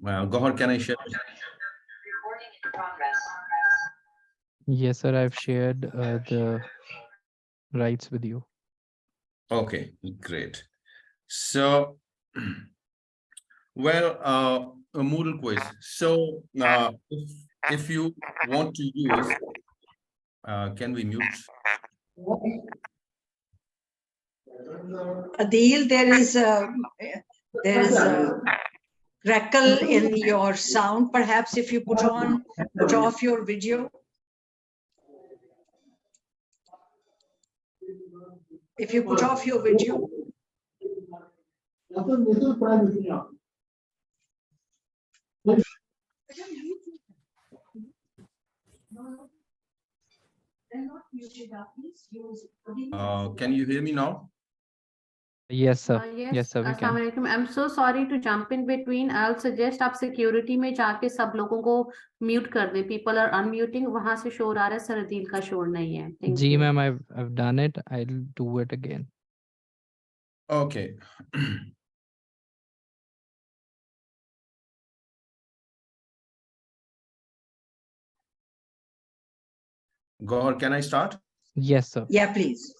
Gohar, can I share? Yes, sir. I've shared the rights with you. Okay, great. So, well, a Moodle quiz. So, if you want to use, can we mute? Adeel, there is a crackle in your sound. Perhaps if you put off your video. If you put off your video. Can you hear me now? Yes, sir. Yes, Yes, sir. We can. Assalamualaikum. I'm so sorry to jump in between. I'll suggest आप security में जाके सब लोगों को mute कर दें. People are unmuting. वहां से शोर आ रहा है, सर अदील का शोर नहीं है. Thank Ji, you. ma'am, I've done it. I'll do it again. Okay. Gohar, can I start? Yes, sir. Yeah, please.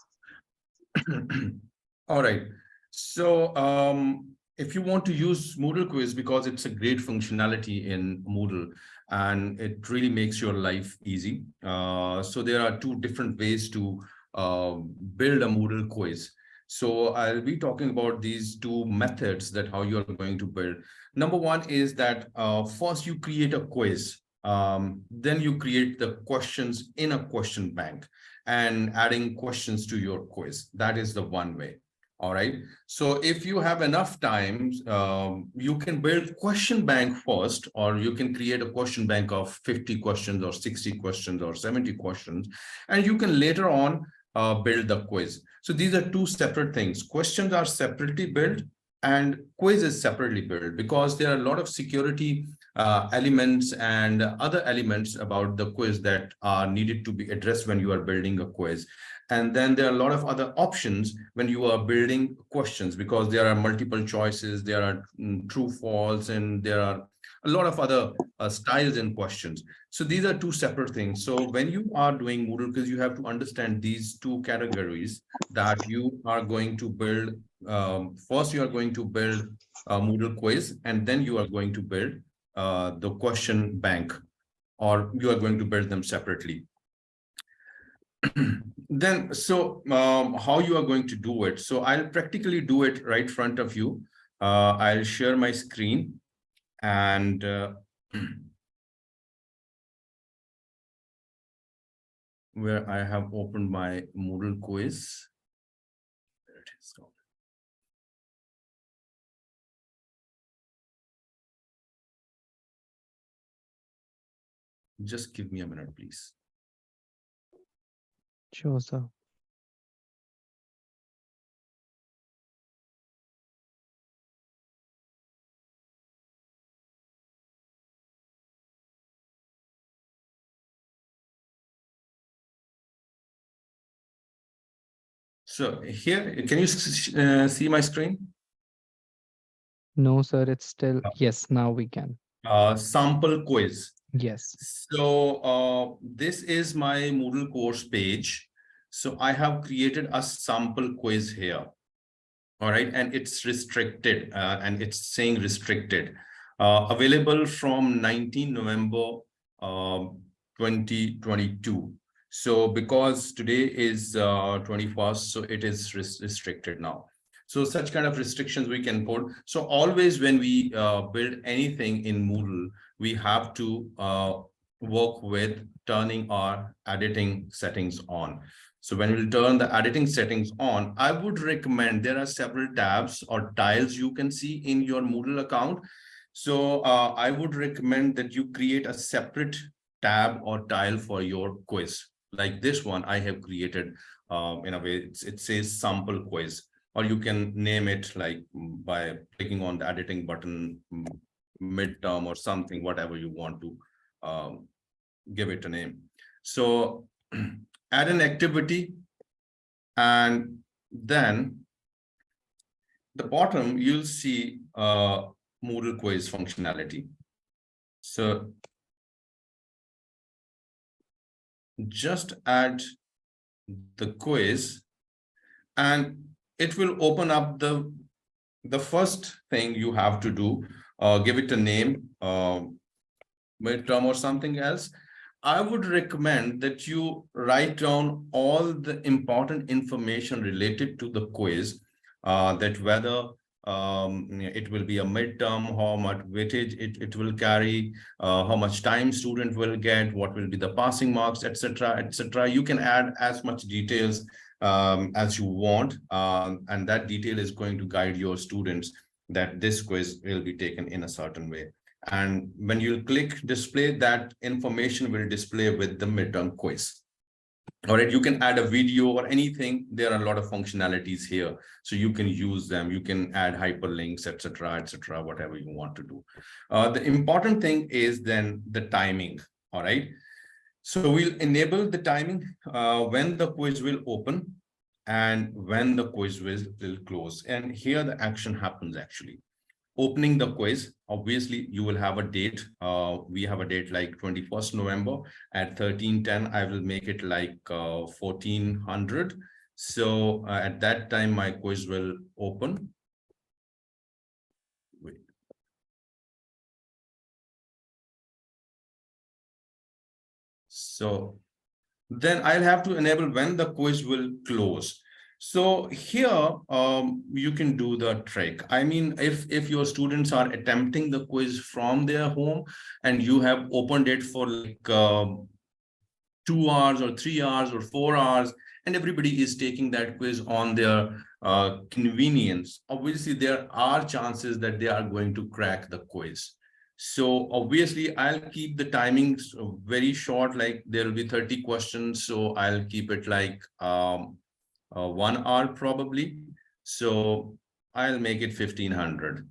All right. So, if you want to use Moodle Quiz, because it's a great functionality in Moodle and it really makes your life easy. So there are two different ways to build a Moodle quiz. So I'll be talking about these two methods that how you are going to build. Number one is that first you create a quiz. Then you create the questions in a question bank and adding questions to your quiz. That is the one way. All right. So if you have enough time, you can build question bank first, or you can create a question bank of 50 questions or 60 questions or 70 questions, and you can later on build the quiz. So these are two separate things. Questions are separately built and quiz is separately built because there are a lot of security elements and other elements about the quiz that are needed to be addressed when you are building a quiz. And then there are a lot of other options when you are building questions because there are multiple choices, there are true, false, and there are a lot of other styles in questions. So these are two separate things. So when you are doing Moodle quiz, you have to understand these two categories that you are going to build. First, you are going to build a Moodle quiz, and then you are going to build the question bank, or you are going to build them separately. Then, so how you are going to do it? So I'll practically do it right front of you. I'll share my screen and where I have opened my Moodle quiz. There it is. Just give me a minute, please. Sure, sir. So here, can you see my screen? No, sir. It's still. Yes, now we can. Sample quiz. Yes. So this is my Moodle course page. So I have created a sample quiz here. All right, and it's restricted and it's saying restricted. Available from 19 November 2022. So because today is 21st, so it is restricted now. So such kind of restrictions we can put. So always when we build anything in Moodle, we have to work with turning our editing settings on. So when you turn the editing settings on, I would recommend there are several tabs or tiles you can see in your Moodle account. So I would recommend that you create a separate tab or tile for your quiz. Like this one I have created in a way, it says sample quiz, or you can name it like by clicking on the editing button, midterm or something, whatever you want to give it a name. So add an activity, and then the bottom you'll see Moodle Quiz functionality. So just add the quiz, and it will open up the first thing you have to do. Give it a name, midterm or something else. I would recommend that you write down all the important information related to the quiz, that whether it will be a midterm, how much weightage it will carry, how much time student will get, what will be the passing marks, etc., etc. You can add as much details as you want, and that detail is going to guide your students that this quiz will be taken in a certain way. And when you click display, that information will display with the midterm quiz. All right, you can add a video or anything. There are a lot of functionalities here, so you can use them. You can add hyperlinks, etc., whatever you want to do. The important thing is then the timing. All right, so we'll enable the timing when the quiz will open and when the quiz will close. And here the action happens actually. Opening the quiz, obviously you will have a date. We have a date like 21st November at 13:10. I will make it like 1400. So at that time, my quiz will open. Wait. So then I'll have to enable when the quiz will close. So here you can do the trick. I mean, if your students are attempting the quiz from their home and you have opened it for like 2 hours or 3 hours or 4 hours, and everybody is taking that quiz on their convenience, obviously there are chances that they are going to crack the quiz. So obviously I'll keep the timings very short, like there will be 30 questions. So I'll keep it like 1 hour probably. So I'll make it 1500.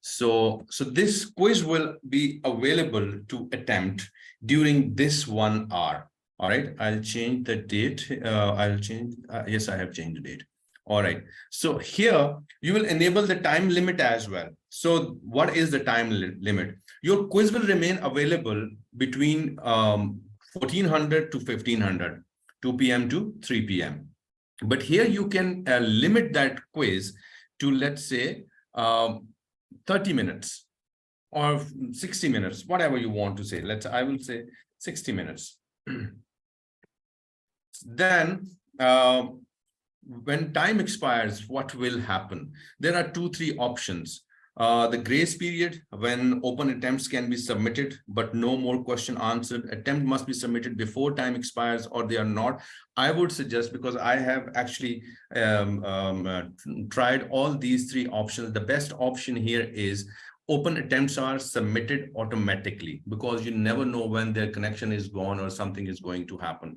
So this quiz will be available to attempt during this 1 hour. All right, I'll change the date. Yes, I have changed the date. All right, so here you will enable the time limit as well. So what is the time limit? Your quiz will remain available between 1400 to 1500, 2 p.m. to 3 p.m. But here you can limit that quiz to, let's say, 30 minutes or 60 minutes, whatever you want to say. I will say 60 minutes. Then when time expires, what will happen? There are 2-3 options. The grace period, when open attempts can be submitted, but no more question answered. Attempt must be submitted before time expires, or they are not. I would suggest, because I have actually tried all these 3 options, the best option here is open attempts are submitted automatically, because you never know when their connection is gone or something is going to happen.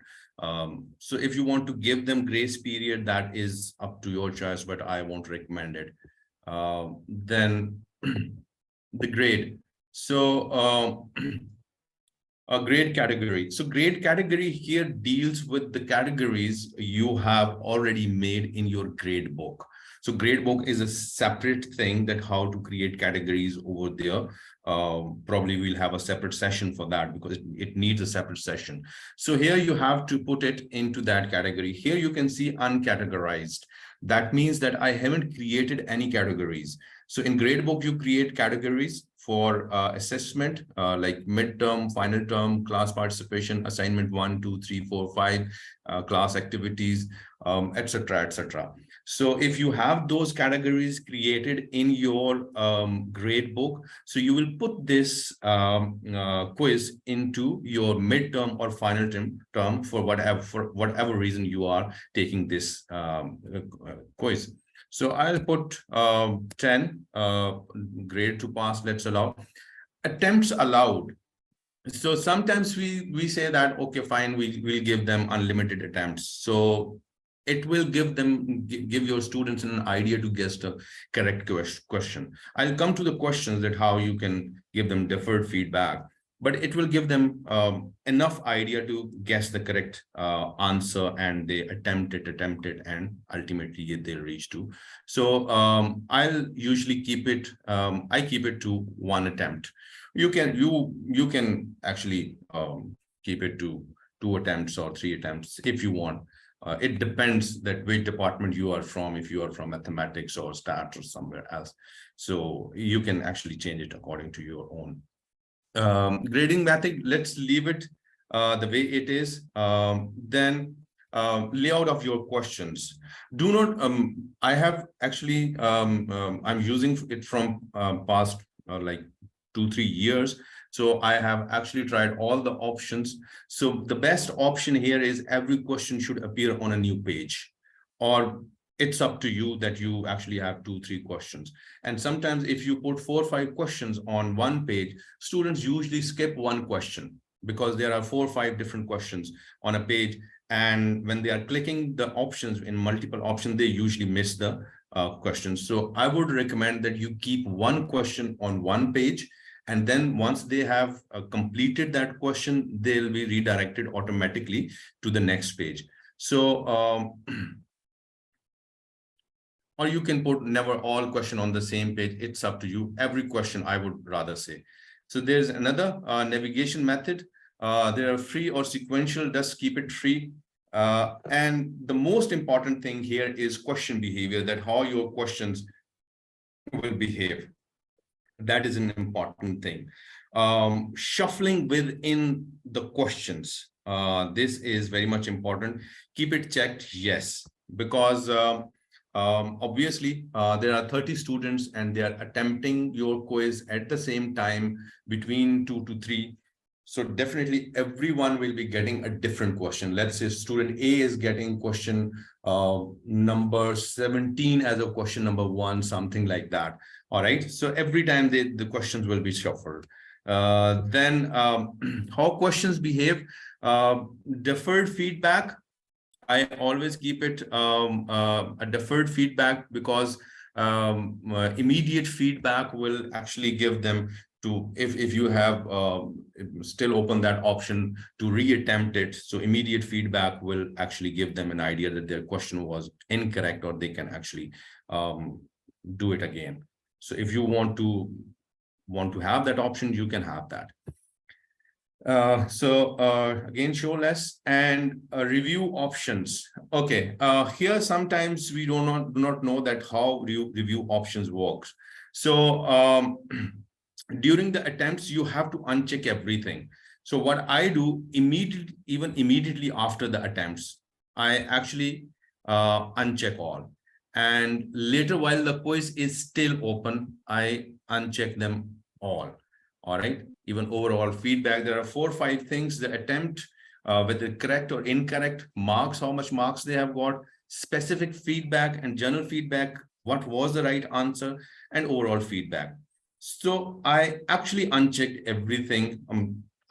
So if you want to give them grace period, that is up to your choice, but I won't recommend it. Then the grade. So a grade category. So grade category here deals with the categories you have already made in your grade book. So grade book is a separate thing, that how to create categories over there. Probably we'll have a separate session for that, because it needs a separate session. So here you have to put it into that category. Here you can see uncategorized. That means that I haven't created any categories. So in gradebook, you create categories for assessment, like midterm, final term, class participation, assignment 1, 2, 3, 4, 5, class activities, etc., etc. So if you have those categories created in your grade book, so you will put this quiz into your midterm or final term for whatever reason you are taking this quiz. So I'll put 10 grade to pass. Let's allow attempts allowed. So sometimes we say that, okay, fine, we'll give them unlimited attempts. So it will give your students an idea to guess the correct question. I'll come to the questions, that how you can give them deferred feedback. but it will give them enough idea to guess the correct answer, and they attempt it, and ultimately they'll reach to. So I'll usually keep it, I keep it to 1 attempt. You can actually keep it to 2 attempts or 3 attempts if you want. It depends that which department you are from, if you are from mathematics or stats or somewhere else. So you can actually change it according to your own. Grading method, let's leave it the way it is. Then layout of your questions. Do not, I have actually, I'm using it from past like 2-3 years. So I have actually tried all the options. So the best option here is every question should appear on a new page, or it's up to you that you actually have 2-3 questions. And sometimes if you put 4 or 5 questions on one page, students usually skip 1 question because there are 4 or 5 different questions on a page. And when they are clicking the options in multiple options, they usually miss the questions. So I would recommend that you keep 1 question on 1 page. And then once they have completed that question, they'll be redirected automatically to the next page. So, or you can put never all question on the same page. It's up to you. Every question, I would rather say. So there's another navigation method. There are free or sequential, just keep it free. And the most important thing here is question behavior, that how your questions will behave. That is an important thing. Shuffling within the questions. This is very much important. Keep it checked, yes, because obviously there are 30 students and they are attempting your quiz at the same time between 2 to 3. So definitely everyone will be getting a different question. Let's say student A is getting question number 17 as a question number 1, something like that. All right. So every time the questions will be shuffled. Then how questions behave, deferred feedback. I always keep it a deferred feedback, because immediate feedback will actually give them to, if you have still open that option to reattempt it. So immediate feedback will actually give them an idea that their question was incorrect, or they can actually do it again. So if you want to have that option, you can have that. Again, show less and review options. Okay, here sometimes we do not know that how review options works. So during the attempts, you have to uncheck everything. So what I do immediately after the attempts, I actually uncheck all. And later, while the quiz is still open, I uncheck them all. All right. Even overall feedback, there are 4 or 5 things: the attempt, whether correct or incorrect, marks, how much marks they have got, specific feedback and general feedback, what was the right answer, and overall feedback. So I actually unchecked everything.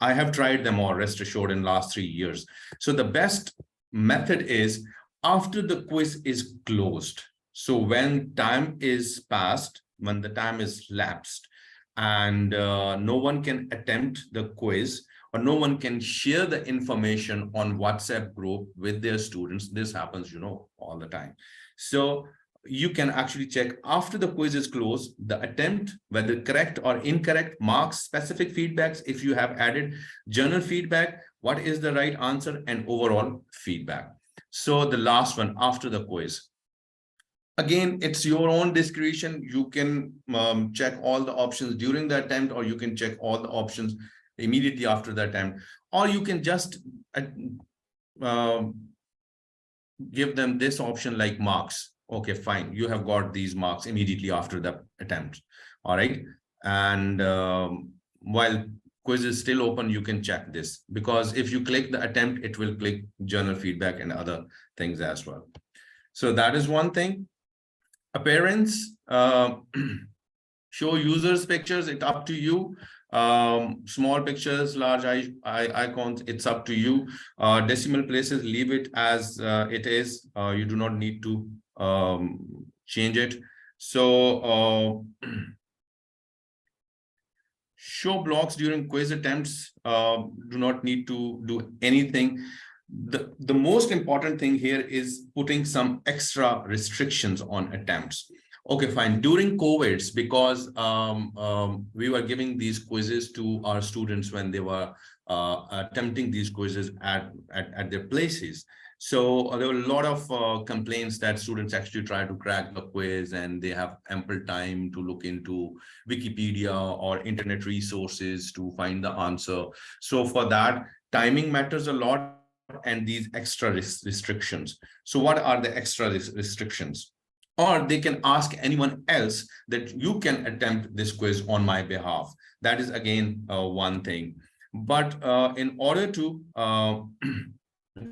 I have tried them all, rest assured, in last 3 years. So the best method is after the quiz is closed. So when time is passed, when the time is lapsed, and no one can attempt the quiz, or no one can share the information on WhatsApp group with their students. This happens, all the time. So you can actually check after the quiz is closed, the attempt, whether correct or incorrect, marks, specific feedbacks, if you have added general feedback, what is the right answer, and overall feedback. So the last one after the quiz. Again, it's your own discretion. You can check all the options during the attempt, or you can check all the options immediately after the attempt, or you can just give them this option like marks. Okay, fine. You have got these marks immediately after the attempt. All right. And while quiz is still open, you can check this, because if you click the attempt, it will click general feedback and other things as well. So that is one thing. Appearance, show users pictures, it's up to you. Small pictures, large icons, it's up to you. Decimal places, leave it as it is. You do not need to change it. So show blocks during quiz attempts. Do not need to do anything. The most important thing here is putting some extra restrictions on attempts. Okay, fine. During COVIDs, because we were giving these quizzes to our students when they were attempting these quizzes at their places. So there were a lot of complaints that students actually try to crack the quiz and they have ample time to look into Wikipedia or internet resources to find the answer. So for that, timing matters a lot, and these extra restrictions. So what are the extra restrictions? Or they can ask anyone else that you can attempt this quiz on my behalf. That is again one thing. But in order to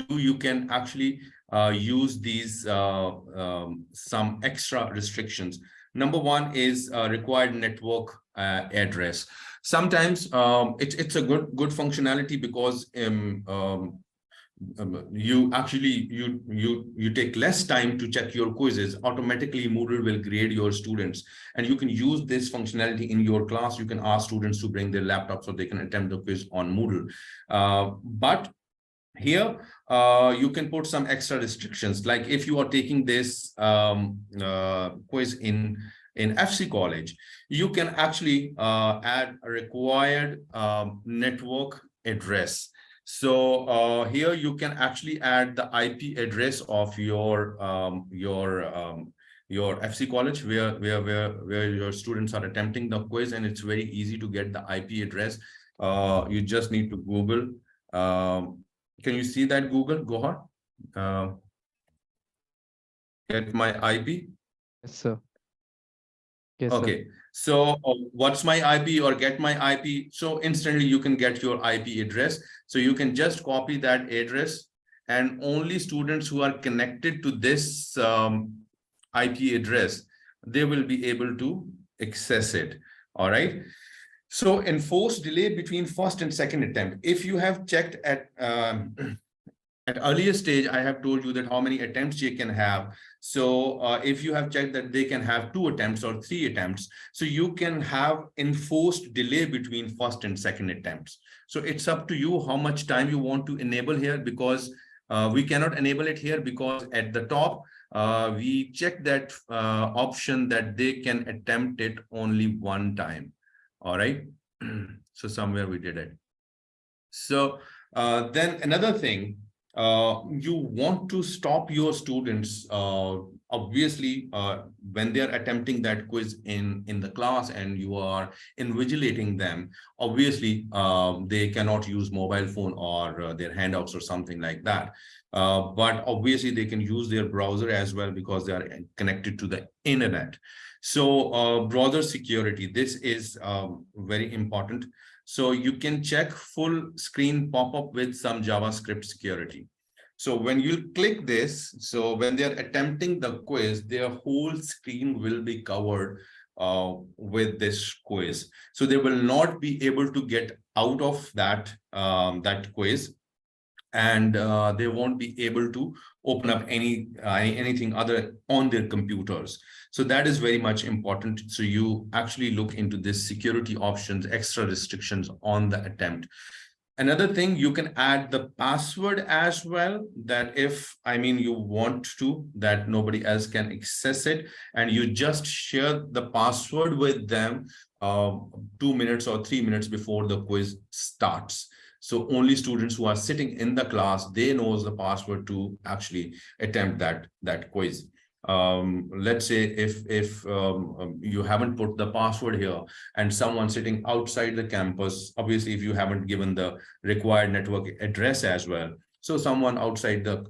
you can actually use these some extra restrictions. Number one is required network address. Sometimes it's a good functionality because you actually you take less time to check your quizzes. Automatically Moodle will grade your students, and you can use this functionality in your class. You can ask students to bring their laptop so they can attempt the quiz on Moodle. But here you can put some extra restrictions, like if you are taking this quiz in FC College, you can actually add a required network address. So here you can actually add the IP address of your FC College where your students are attempting the quiz, and it's very easy to get the IP address. You just need to Google. Can you see that, Google? Go ahead. Get my IP. Yes, sir. Yes, Okay. sir. So what's my IP or get my IP? So instantly you can get your IP address. So you can just copy that address, and only students who are connected to this IP address, they will be able to access it. All right. So enforced delay between first and second attempt. If you have checked at earlier stage, I have told you that how many attempts you can have. So if you have checked that they can have 2 attempts or 3 attempts, so you can have enforced delay between first and second attempts. So it's up to you how much time you want to enable here, because we cannot enable it here because at the top, we check that option that they can attempt it only one time. All right. So somewhere we did it. So then another thing, you want to stop your students, obviously, when they're attempting that quiz in the class and you are invigilating them, obviously, they cannot use mobile phone or their handouts or something like that. But obviously they can use their browser as well because they are connected to the internet. So browser security, this is very important. So you can check full screen pop-up with some JavaScript security. So when you click this, so when they're attempting the quiz, their whole screen will be covered with this quiz. So they will not be able to get out of that quiz, and they won't be able to open up anything other on their computers. So that is very much important. So you actually look into this security options, extra restrictions on the attempt. Another thing, you can add the password as well, that if, you want to, that nobody else can access it, and you just share the password with them 2 minutes or 3 minutes before the quiz starts. So only students who are sitting in the class, they knows the password to actually attempt that quiz. Let's say if you haven't put the password here and someone sitting outside the campus, obviously if you haven't given the required network address as well, so someone outside the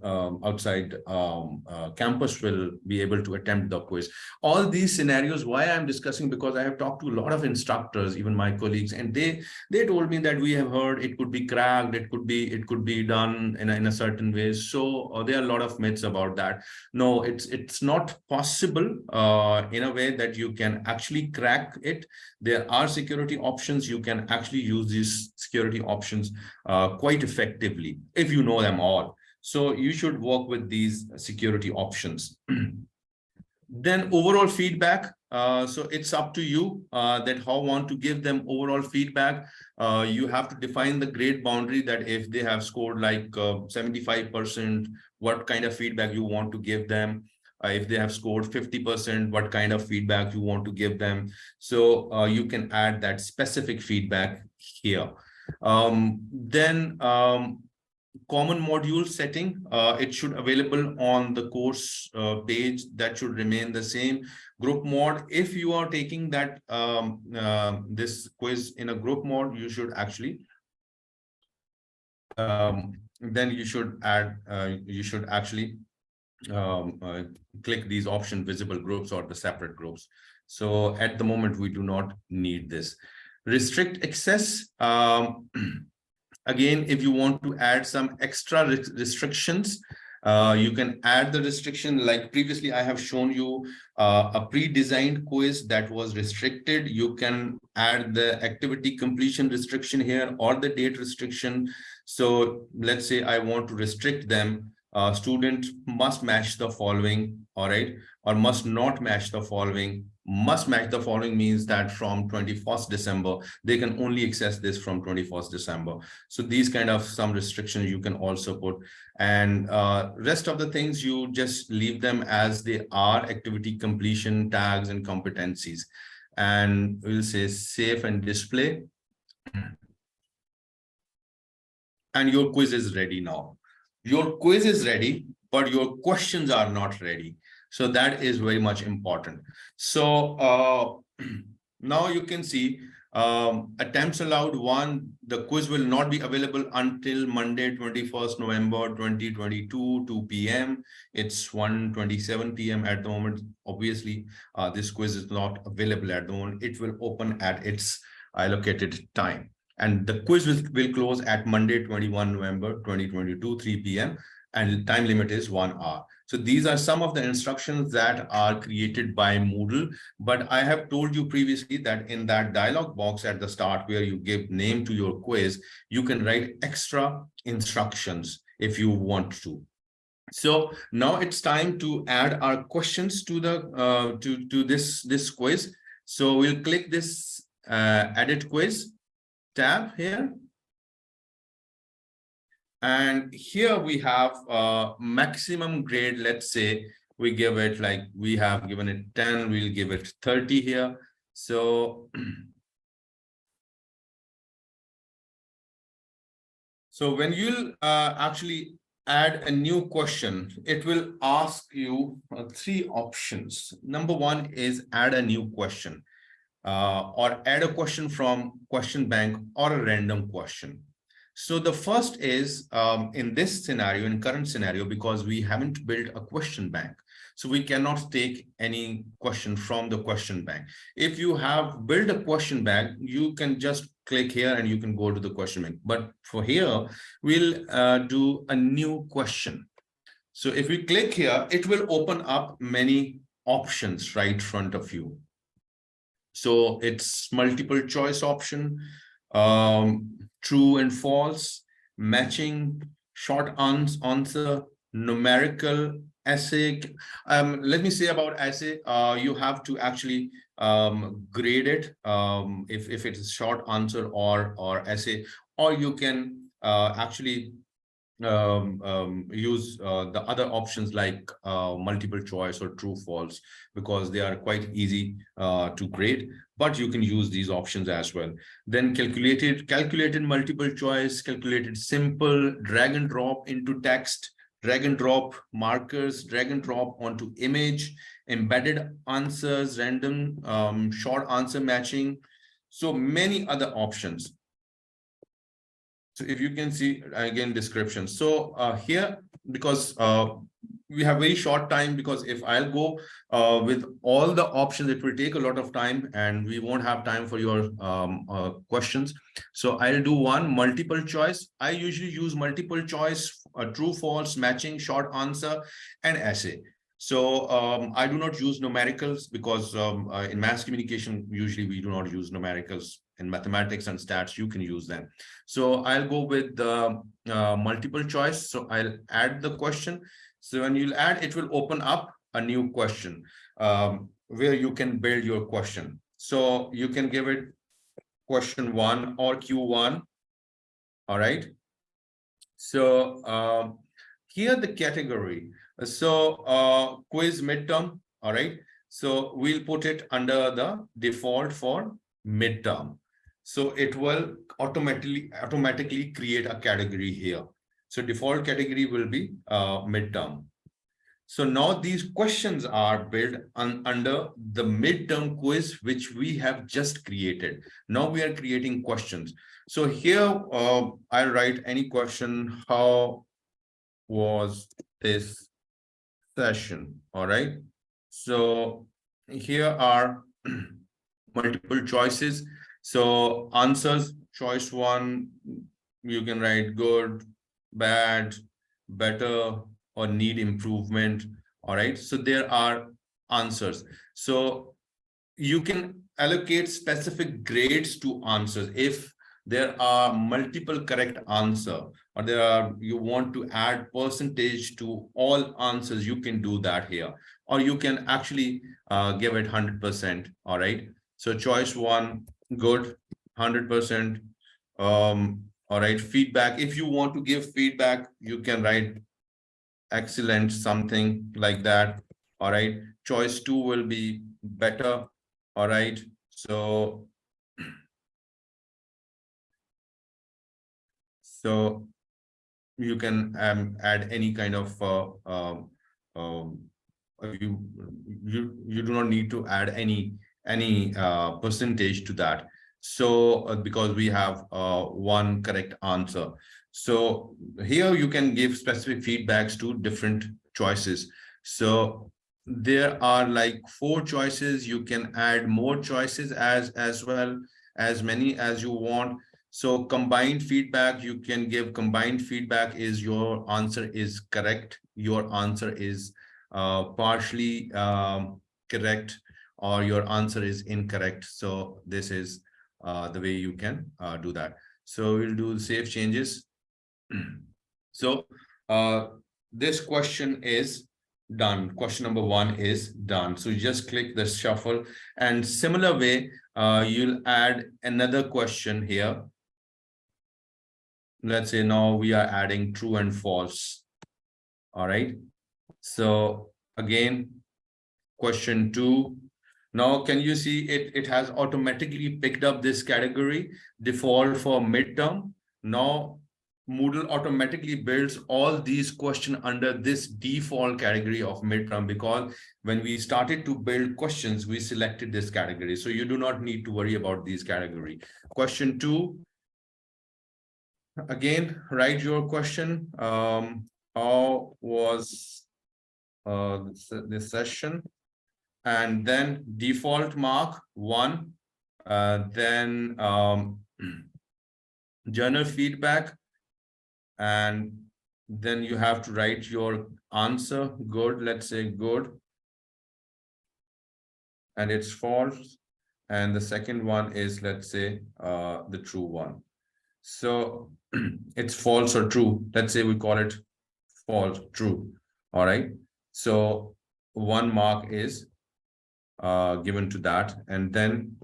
campus will be able to attempt the quiz. All these scenarios, why I'm discussing, because I have talked to a lot of instructors, even my colleagues, and they told me that we have heard it could be cracked, it could be done in a certain way. So there are a lot of myths about that. No, it's not possible in a way that you can actually crack it. There are security options. You can actually use these security options quite effectively if you know them all. So you should work with these security options. Then overall feedback, So it's up to you that how want to give them overall feedback. You have to define the grade boundary, that if they have scored like 75%, what kind of feedback you want to give them. If they have scored 50%, what kind of feedback you want to give them. So you can add that specific feedback here. Then common module setting, it should available on the course page. That should remain the same. Group mode, if you are taking that this quiz in a group mode, you should actually then you should add click these option visible groups or the separate groups. So at the moment we do not need this. Restrict access. Again, if you want to add some extra restrictions, you can add the restriction. Like previously I have shown you a pre-designed quiz that was restricted. You can add the activity completion restriction here or the date restriction. So let's say I want to restrict them. Student must match the following, all right, or must not match the following. Must match the following means that from 21st December, they can only access this from 21st December. So these kind of some restrictions you can also put. And rest of the things, you just leave them as they are: activity completion, tags, and competencies. And we'll say save and display. And your quiz is ready now. Your quiz is ready, but your questions are not ready. So that is very much important. So now you can see attempts allowed 1. The quiz will not be available until Monday, 21st November 2022, 2 p.m. It's 1:27 p.m. at the moment. Obviously, this quiz is not available at the moment. It will open at its allocated time. And the quiz will close at Monday, 21 November 2022, 3 p.m. And time limit is 1 hour. So these are some of the instructions that are created by Moodle. But I have told you previously that in that dialog box at the start where you give name to your quiz, you can write extra instructions if you want to. So now it's time to add our questions to the to this quiz. So we'll click this edit quiz tab here. And here we have maximum grade. Let's say we give it, like we have given it 10, we'll give it 30 here. So, so when you'll actually add a new question, it will ask you 3 options. Number 1 is add a new question, or add a question from question bank or a random question. So the first is in this scenario, in current scenario, because we haven't built a question bank, so we cannot take any question from the question bank. If you have built a question bank, you can just click here and you can go to the question bank. But for here, we'll do a new question. So if we click here, it will open up many options right in front of you. So it's multiple choice option, true and false, matching, short answer, numerical, essay. Let me say about essay, you have to actually grade it if it is short answer or essay, or you can actually use the other options like multiple choice or true false, because they are quite easy to grade, but you can use these options as well. Then calculated multiple choice, calculated simple, drag and drop into text, drag and drop markers, drag and drop onto image, embedded answers, random, short answer matching. So many other options. So if you can see again description. So here, because we have very short time, because if I'll go with all the options, it will take a lot of time and we won't have time for your questions. So I'll do one multiple choice. I usually use multiple choice, true, false, matching, short answer, and essay. So I do not use numericals because in mass communication, usually we do not use numericals. In mathematics and stats, you can use them. So I'll go with the multiple choice. So I'll add the question. So when you'll add, it will open up a new question. where you can build your question. So you can give it question 1 or Q1. All right. So here the category. So quiz midterm. All right. So we'll put it under the default for midterm. So it will automatically create a category here. So default category will be midterm. So now these questions are built under the midterm quiz, which we have just created. Now we are creating questions. So here I'll write any question. How was this session? All right. So here are multiple choices. So answers, choice 1, you can write good, bad, better, or need improvement. All right. So there are answers. So you can allocate specific grades to answers. If there are multiple correct answer, or you want to add percentage to all answers, you can do that here, or you can actually give it 100%. All right. So choice 1, good, 100%. All right. Feedback. If you want to give feedback, you can write excellent, something like that. All right. Choice 2 will be better. All right. So you can add any kind of you do not need to add any percentage to that. So because we have one correct answer. So here you can give specific feedbacks to different choices. So there are like 4 choices. You can add more choices as well, as many as you want. So combined feedback, you can give combined feedback is your answer is correct, your answer is partially correct, or your answer is incorrect. So this is the way you can do that. So we'll do save changes. So this question is done. Question number 1 is done. So you just click the shuffle, and similar way, you'll add another question here. Let's say now we are adding true and false. All right. So again, question 2. Now, can you see it has automatically picked up this category, default for midterm. Now, Moodle automatically builds all these questions under this default category of midterm, because when we started to build questions, we selected this category. So you do not need to worry about these category. Question 2. Again, write your question. How was this session? And then default mark 1. Then journal feedback. And then you have to write your answer. Good, let's say good. And it's false. And the second one is, let's say, the true one. So it's false or true. Let's say we call it false, true. All right. So 1 mark is given to that. And then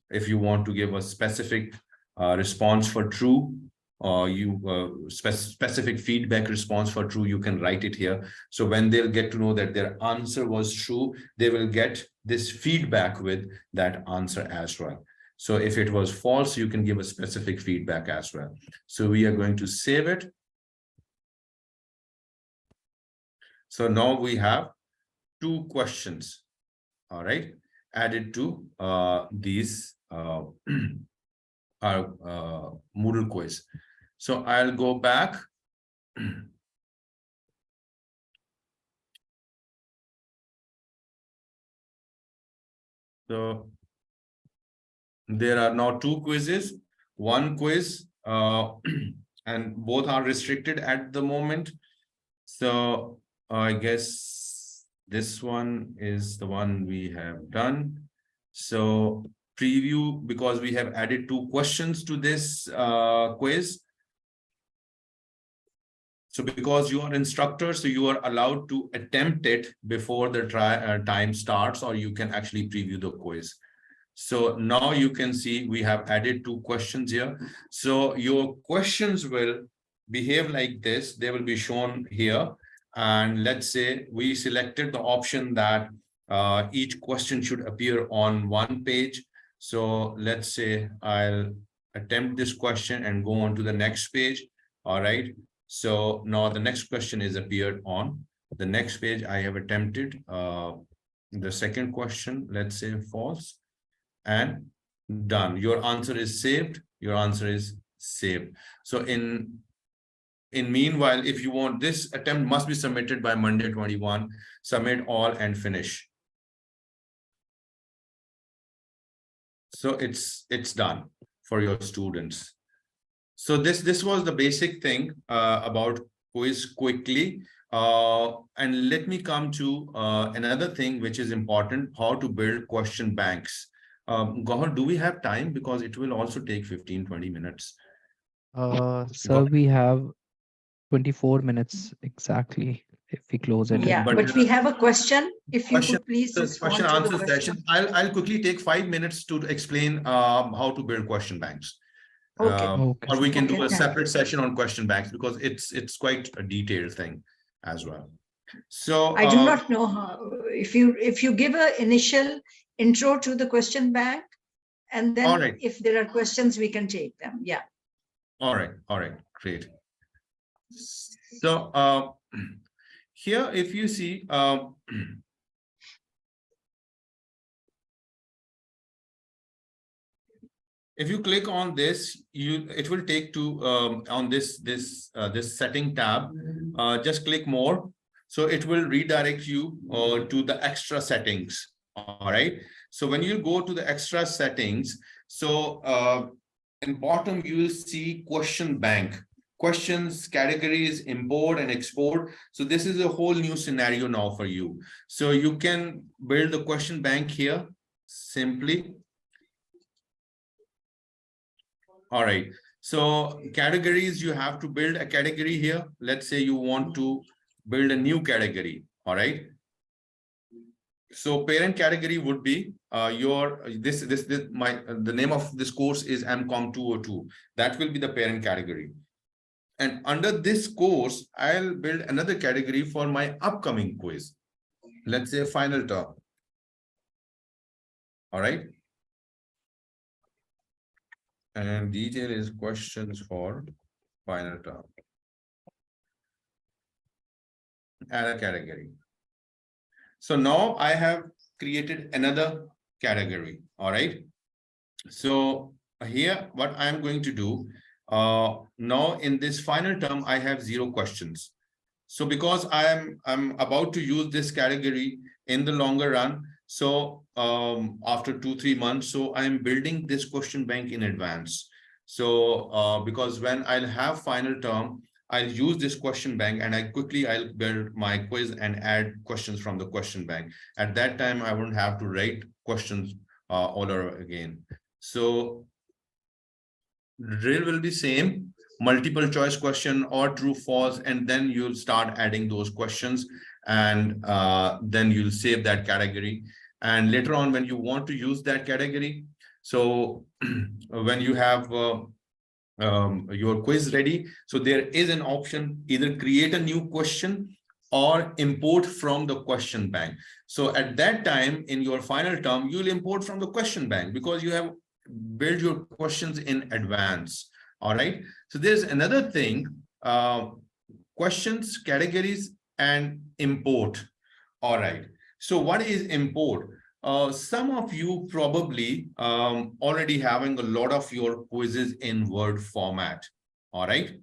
if you want to give a specific response for true, or specific feedback response for true, you can write it here. So when they'll get to know that their answer was true, they will get this feedback with that answer as well. So if it was false, you can give a specific feedback as well. So we are going to save it. So now we have 2 questions, all right, added to these our Moodle quiz. So I'll go back. So there are now 2 quizzes, 1 quiz, and both are restricted at the moment. So I guess this one is the one we have done. So preview, because we have added 2 questions to this quiz. So because you are instructor, so you are allowed to attempt it before the time starts, or you can actually preview the quiz. So now you can see we have added 2 questions here. So your questions will behave like this. They will be shown here. And let's say we selected the option that each question should appear on 1 page. So let's say I'll attempt this question and go on to the next page. All right. So now the next question is appeared on the next page. I have attempted the second question, let's say false, and done. Your answer is saved. Your answer is saved. So in meanwhile, if you want, this attempt must be submitted by Monday 21, submit all and finish. So it's done for your students. So this was the basic thing about quiz quickly. And let me come to another thing which is important, how to build question banks. Gauhar, do we have time? Because it will also take 15-20 minutes. Sir, we have 24 minutes exactly if we close it. Yeah, but we have a question. If you could please respond question to the answer question. session. I'll quickly take 5 minutes to explain how to build question banks. Okay. Okay. Or we can do Okay, a thank separate session on question banks, because it's quite a detailed thing as well. So I do not know how, if you give an initial intro to the question bank, and then all right. if there are questions, we can take them. Yeah. All right, great. So here, if you see, if you click on this, it will take to on this setting tab. Just click more, so it will redirect you to the extra settings. All right. So when you go to the extra settings, so in bottom you will see question bank, questions, categories, import and export. So this is a whole new scenario now for you. So you can build the question bank here simply. All right. So categories, you have to build a category here. Let's say you want to build a new category. All right. So parent category would be the name of this course is MCOM 202. That will be the parent category. And under this course, I'll build another category for my upcoming quiz. Let's say final term. All right. And detail is questions for final term. Add a category. So now I have created another category. All right. So here, what I'm going to do now in this final term, I have 0 questions. So because I'm about to use this category in the longer run, so after 2-3 months, so I'm building this question bank in advance. So because when I'll have final term, I'll use this question bank and I'll build my quiz and add questions from the question bank. At that time, I wouldn't have to write questions all over again. So drill will be same, multiple choice question or true, false, and then you'll start adding those questions, and then you'll save that category. And later on, when you want to use that category, so when you have your quiz ready, so there is an option, either create a new question or import from the question bank. So at that time, in your final term, you'll import from the question bank because you have built your questions in advance. All right. So there's another thing, questions, categories, and import. All right. So what is import? Some of you probably already having a lot of your quizzes in Word format. All right.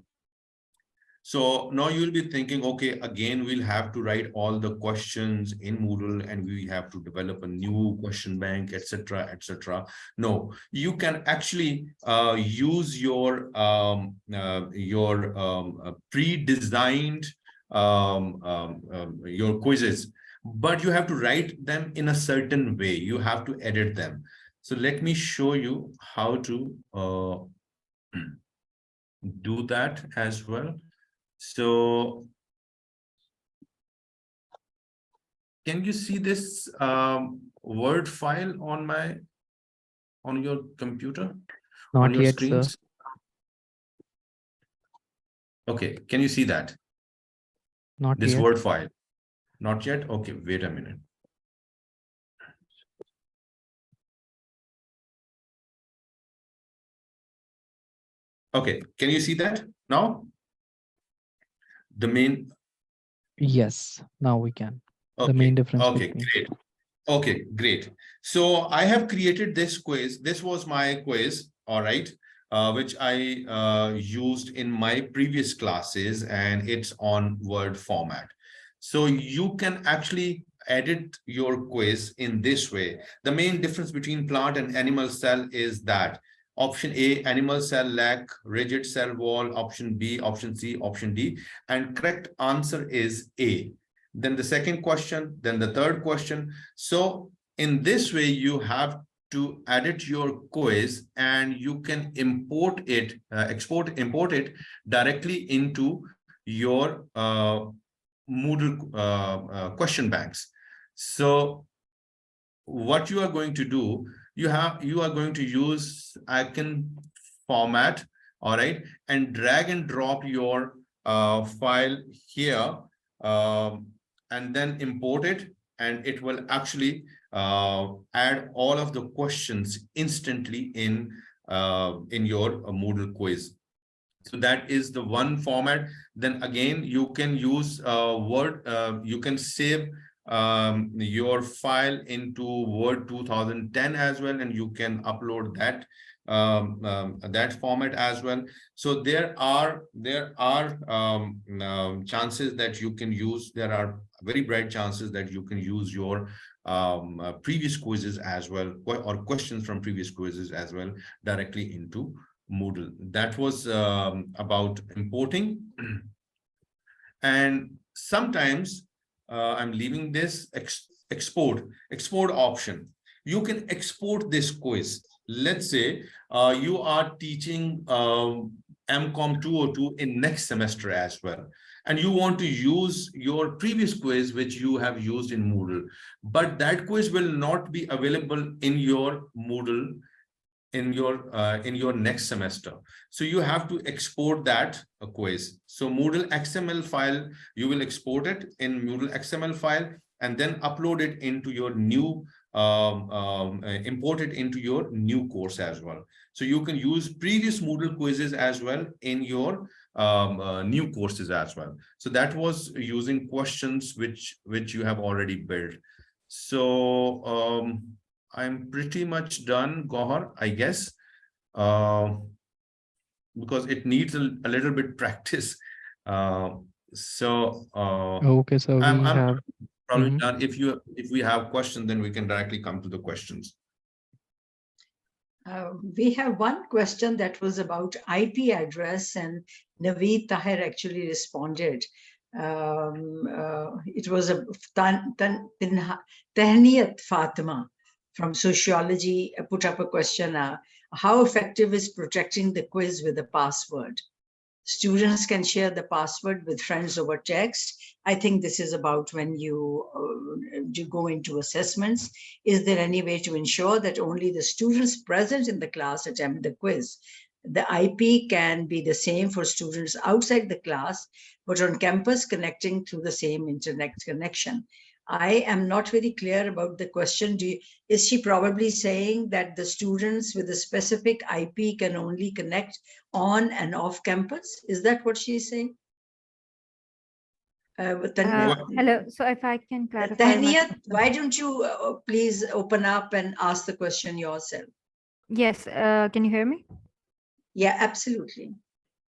So now you'll be thinking, okay, again, we'll have to write all the questions in Moodle and we have to develop a new question bank, etc., etc. No, you can actually use your pre-designed your quizzes, but you have to write them in a certain way. You have to edit them. So let me show you how to do that as well. So can you see this Word file on your computer, on Not your yet, sir. screens? Okay, can you see that? Not This yet. Word file? Not yet? Okay, wait a minute. Okay, can you see that now? The main. Yes, now we can. The Okay, main difference okay, between. great. Okay, great. So I have created this quiz. This was my quiz, all right, which I used in my previous classes, and it's on Word format. So you can actually edit your quiz in this way. The main difference between plant and animal cell is that option A, animal cell lack rigid cell wall, option B, option C, option D, and correct answer is A. Then the second question, then the third question. So in this way, you have to edit your quiz and you can import it, import it directly into your Moodle question banks. So what you are going to do, you are going to use icon format, all right, and drag and drop your file here, and then import it, and it will actually add all of the questions instantly in your Moodle quiz. So that is the one format. Then again, you can use Word. You can save your file into Word 2010 as well, and you can upload that that format as well. So there are chances that you can use. There are very bright chances that you can use your previous quizzes as well, or questions from previous quizzes as well, directly into Moodle. That was about importing. And sometimes I'm leaving this export option. You can export this quiz. Let's say you are teaching MCOM 202 in next semester as well, and you want to use your previous quiz which you have used in Moodle, but that quiz will not be available in your Moodle in your next semester. So you have to export that quiz. So Moodle XML file, you will export it in Moodle XML file and then upload it into your new import it into your new course as well. So you can use previous Moodle quizzes as well in your new courses as well. So that was using questions which you have already built. So I'm pretty much done, Gohar, I guess, because it needs a little bit practice. Okay, so I'm we have probably done. If we have questions, then we can directly come to the questions. We have one question that was about IP address, and Naveed Tahir actually responded. It was a Tahniyat Fatima from Sociology put up a question. How effective is protecting the quiz with a password? Students can share the password with friends over text. I think this is about when you go into assessments. Is there any way to ensure that only the students present in the class attempt the quiz? The IP can be the same for students outside the class, but on campus connecting through the same internet connection. I am not very clear about the question. Is she probably saying that the students with a specific IP can only connect on and off campus? Is that what she's saying? Hello. So if I can clarify. Tahniyat, why don't you please open up and ask the question yourself? Yes. Can you hear me? Yeah, absolutely.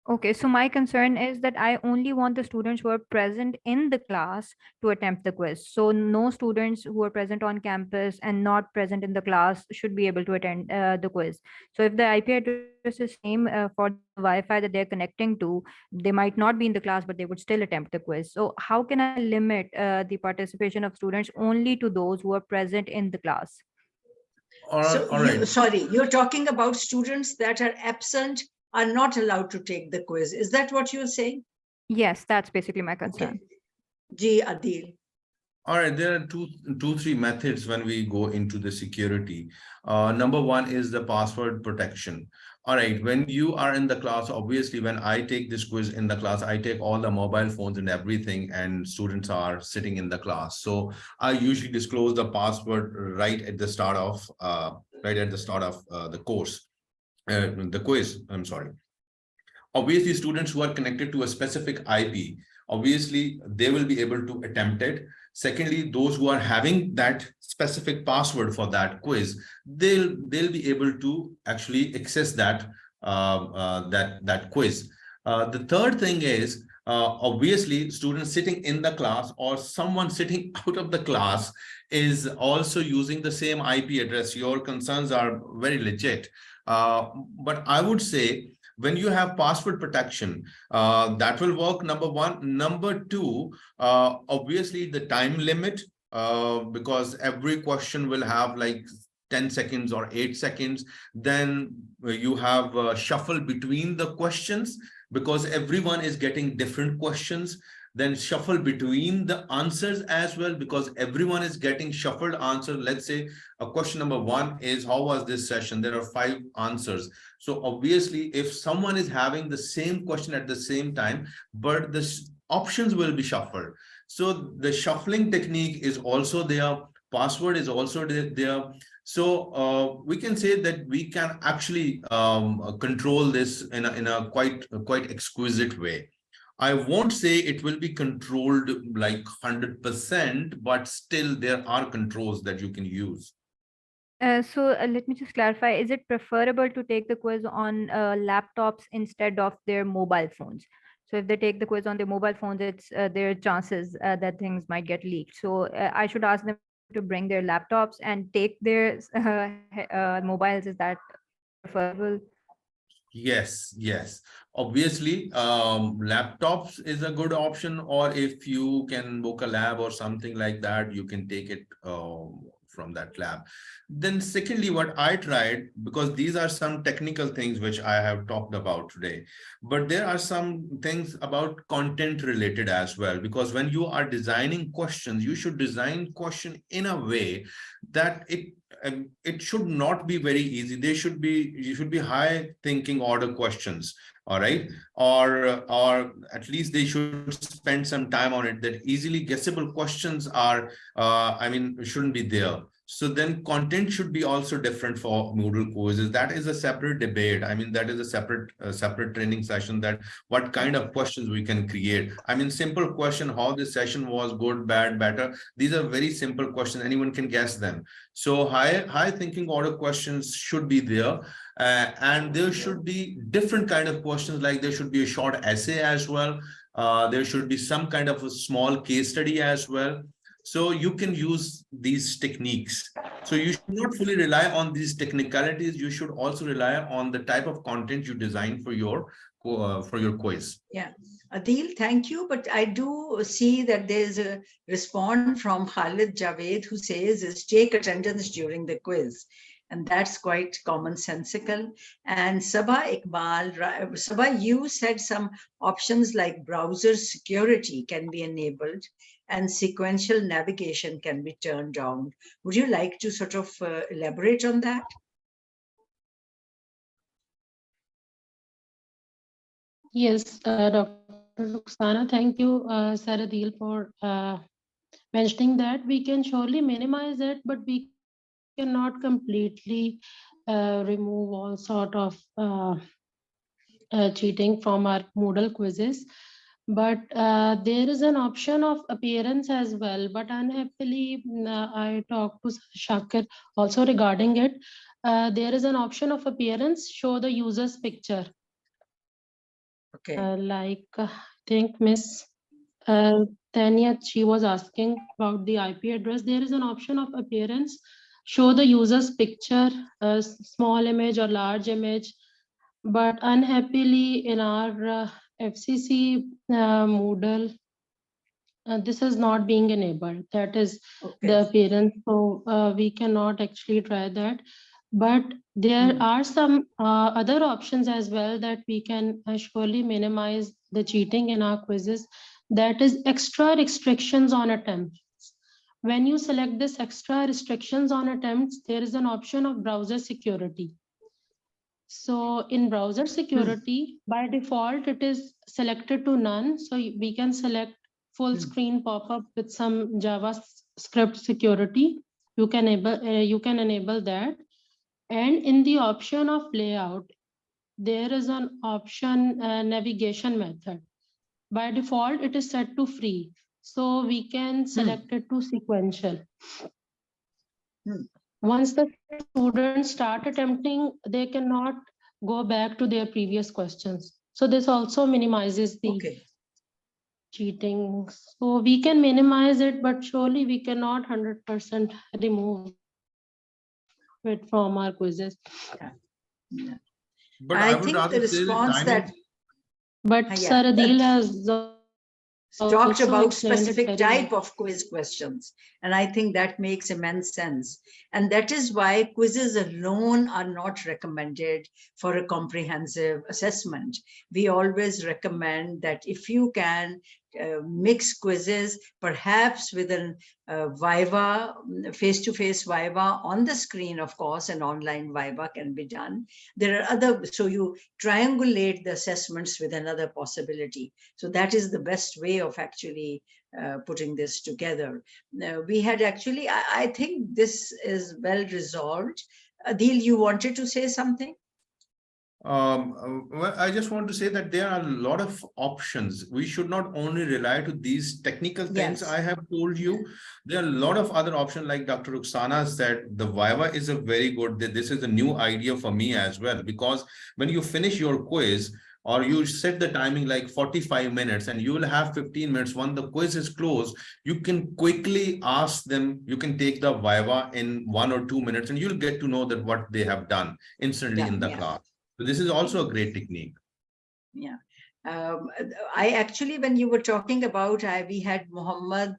Okay, so my concern is that I only want the students who are present in the class to attempt the quiz. So no students who are present on campus and not present in the class should be able to attend the quiz. So if the IP address is same for the Wi-Fi that they're connecting to, they might not be in the class, but they would still attempt the quiz. So how can I limit the participation of students only to those who are present in the class? Sorry, you're talking about students that are absent are not allowed to take the quiz. Is that what you're saying? Yes, that's basically my concern. Okay. Ji Adeel. All right, there are three methods when we go into the security. Number one is the password protection. All right, when you are in the class, obviously, when I take this quiz in the class, I take all the mobile phones and everything, and students are sitting in the class. So I usually disclose the password right at the start of the course, the quiz. I'm sorry. Obviously, students who are connected to a specific IP, obviously, they will be able to attempt it. Secondly, those who are having that specific password for that quiz, they'll be able to actually access that quiz. The third thing is, obviously, students sitting in the class or someone sitting out of the class is also using the same IP address. Your concerns are very legit. But I would say, when you have password protection, that will work, number one. Number two, obviously the time limit, because every question will have like 10 seconds or 8 seconds. Then you have shuffle between the questions, because everyone is getting different questions. Then shuffle between the answers as well, because everyone is getting shuffled answer. Let's say a question number one is, how was this session? There are 5 answers. So obviously, if someone is having the same question at the same time, but the options will be shuffled. So the shuffling technique is also there. Password is also there. So we can say that we can actually control this in a quite exquisite way. I won't say it will be controlled like 100%, but still there are controls that you can use. So let me just clarify, is it preferable to take the quiz on laptops instead of their mobile phones? So if they take the quiz on their mobile phones, it's there are chances that things might get leaked. So I should ask them to bring their laptops and take their mobiles. Is that preferable? Yes. Obviously, laptops is a good option, or if you can book a lab or something like that, you can take it from that lab. Then secondly, what I tried, because these are some technical things which I have talked about today, but there are some things about content related as well, because when you are designing questions, you should design question in a way that it should not be very easy. You should be high thinking order questions, all right, or at least they should spend some time on it. That easily guessable questions are shouldn't be there. So then content should be also different for Moodle quizzes. That is a separate debate. I mean, that is a separate training session, that what kind of questions we can create. I mean, simple question, how this session was, good, bad, better. These are very simple questions. Anyone can guess them. So high thinking order questions should be there. And there should be different kind of questions, like there should be a short essay as well. There should be some kind of a small case study as well. So you can use these techniques. So you should not fully rely on these technicalities. You should also rely on the type of content you design for your quiz. Yeah, Adeel, thank you. But I do see that there's a response from Khalid Javed who says is take attendance during the quiz. And that's quite commonsensical. And Sabah, you said some options like browser security can be enabled and sequential navigation can be turned on. Would you like to sort of elaborate on that? Yes, Dr. Ruxana, thank you, Sir Adeel, for mentioning that. We can surely minimize it, but we cannot completely remove all sort of cheating from our Moodle quizzes. But there is an option of appearance as well. But unhappily, I talked to Shakir also regarding it. There is an option of appearance, show the user's picture. Okay. I think Miss Tanya, she was asking about the IP address. There is an option of appearance, show the user's picture, a small image or large image. But unhappily, in our FCC Moodle, this is not being enabled. That is the appearance. So we cannot actually try that. But there are some other options as well that we can surely minimize the cheating in our quizzes. That is extra restrictions on attempts. When you select this extra restrictions on attempts, there is an option of browser security. So in browser security, by default, it is selected to none. So we can select full screen pop-up with some JavaScript security. You can enable that. And in the option of layout, there is an option navigation method. By default, it is set to free. So we can select it to sequential. Once the students start attempting, they cannot go back to their previous questions. So this also minimizes the cheating. So we can minimize it, but surely we cannot 100% remove it from our quizzes. But I would think rather the say response that But Sir Adeel has talked also about explained it specific very type well. of quiz questions. And I think that makes immense sense. And that is why quizzes alone are not recommended for a comprehensive assessment. We always recommend that if you can mix quizzes, perhaps with a Viva, face-to-face Viva on the screen, of course, and online Viva can be done. There are other, so you triangulate the assessments with another possibility. So that is the best way of actually putting this together. We had actually, I think this is well resolved. Adeel, you wanted to say something? Well, I just want to say that there are a lot of options. We should not only rely to these technical things I have told you. There are a lot of other options, like Dr. Ruxana said, the Viva is a very good, this is a new idea for me as well, because when you finish your quiz, or you set the timing like 45 minutes and you will have 15 minutes. When the quiz is closed, you can quickly ask them, you can take the Viva in 1 or 2 minutes and you'll get to know that what they have done instantly in the class. So this is also a great technique. Yeah. I actually, when you were talking about, we had Muhammad,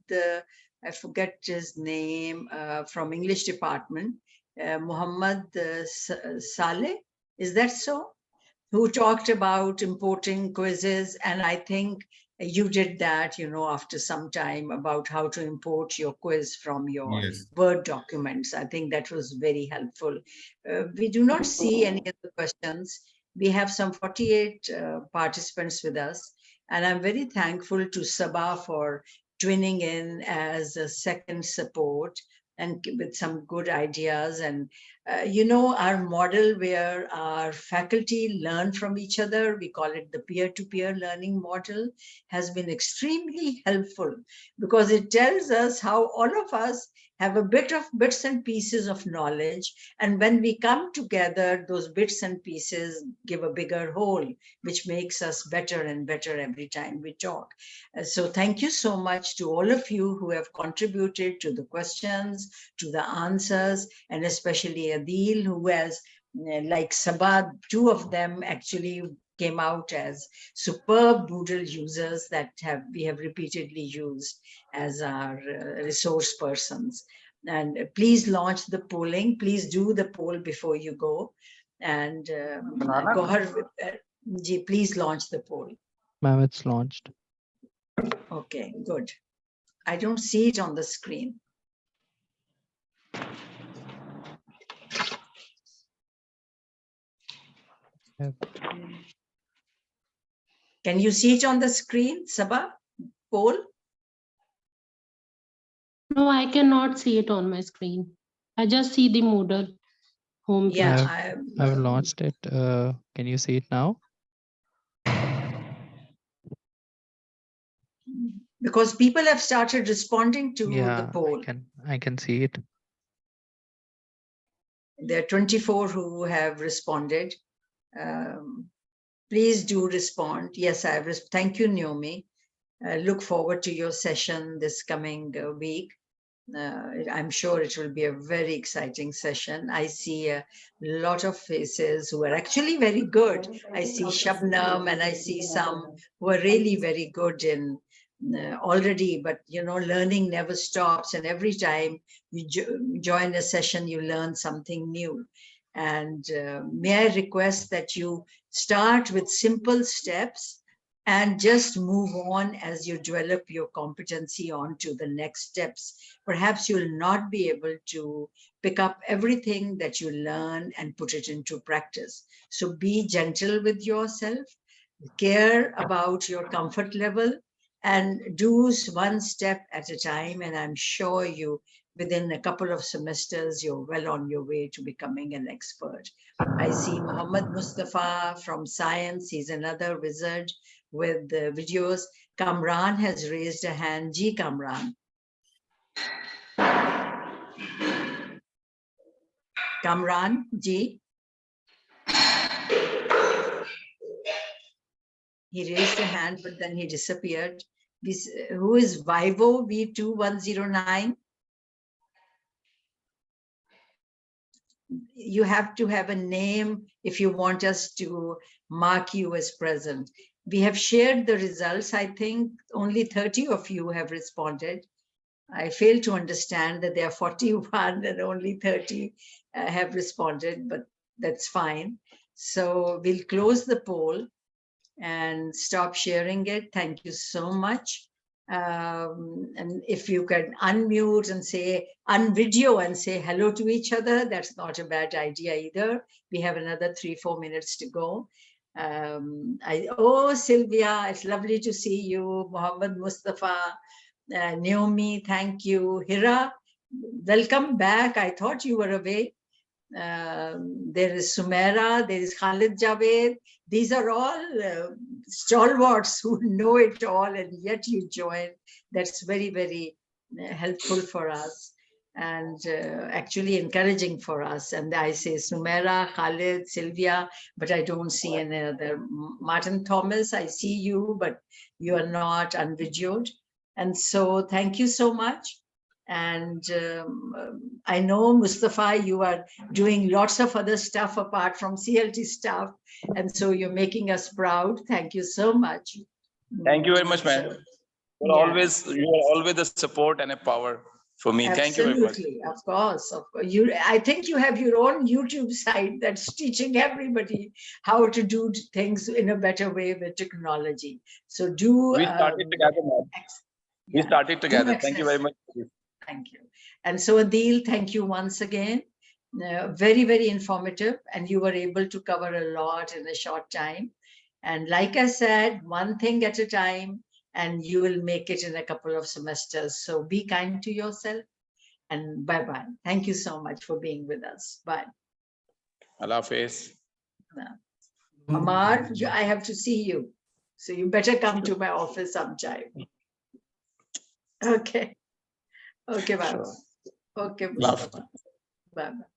I forget his name, from English department, Muhammad Saleh, is that so? Who talked about importing quizzes. And I think you did that, after some time, about how to import your quiz from your Word documents. I think that was very helpful. We do not see any other questions. We have some 48 participants with us. And I'm very thankful to Sabah for twinning in as a second support and with some good ideas. And, our model where our faculty learn from each other, we call it the peer-to-peer learning model, has been extremely helpful because it tells us how all of us have a bit of bits and pieces of knowledge. And when we come together, those bits and pieces give a bigger whole, which makes us better and better every time we talk. So thank you so much to all of you who have contributed to the questions, to the answers, and especially Adeel, who has, like Sabah, two of them actually came out as superb Moodle users that we have repeatedly used as our resource persons. And please launch the polling. Please do the poll before you go. And Gohar, please launch the poll. Ma'am, it's launched. Okay, good. I don't see it on the screen. Can you see it on the screen, Sabah? Poll? No, I cannot see it on my screen. I just see the Moodle home page. Yeah, I've launched it. Can you see it now? Because people have started responding to the poll. I can see it. There are 24 who have responded. Please do respond. Yes, thank you, Naomi. Look forward to your session this coming week. I'm sure it will be a very exciting session. I see a lot of faces who are actually very good. I see Shabnam and I see some who are really very good in already, but learning never stops. And every time you join a session, you learn something new. And may I request that you start with simple steps and just move on as you develop your competency on to the next steps. Perhaps you'll not be able to pick up everything that you learn and put it into practice. So be gentle with yourself, care about your comfort level, and do one step at a time. And I'm sure you, within a couple of semesters, you're well on your way to becoming an expert. I see Muhammad Mustafa from science. He's another wizard with the videos. Kamran has raised a hand. Ji Kamran. Kamran, Ji. He raised a hand, but then he disappeared. Who is Vivo V2109? You have to have a name if you want us to mark you as present. We have shared the results. I think only 30 of you have responded. I fail to understand that there are 41 and only 30 have responded, but that's fine. So we'll close the poll and stop sharing it. Thank you so much. And if you can unmute and say, unvideo and say hello to each other, that's not a bad idea either. We have another 3-4 minutes to go. Oh, Sylvia, it's lovely to see you. Muhammad Mustafa, Naomi, thank you. Hira, welcome back. I thought you were away. There is Sumaira, there is Khalid Javed. These are all stalwarts who know it all, and yet you join. That's very, very helpful for us and actually encouraging for us. And I say Sumaira, Khalid, Sylvia, but I don't see any other. Martin Thomas, I see you, but you are not unvideoed. And so thank you so much. And I know, Mustafa, you are doing lots of other stuff apart from CLT stuff. And so you're making us proud. Thank you so much. Thank you very much, ma'am. You're always the support and a power for me. Absolutely, thank you very much. Of course. I think you have your own YouTube site that's teaching everybody how to do things in a better way with technology. So do. We started together, ma'am. We started together. Thank you very much. Thank you. And so, Adeel, thank you once again. Very, very informative. And you were able to cover a lot in a short time. And like I said, one thing at a time, and you will make it in a couple of semesters. So be kind to yourself. And bye-bye. Thank you so much for being with us. Bye. Allah Hafiz. Ahmad, I have to see you. So you better come to my office sometime. Okay. Okay, bye. Okay, bye. Bye.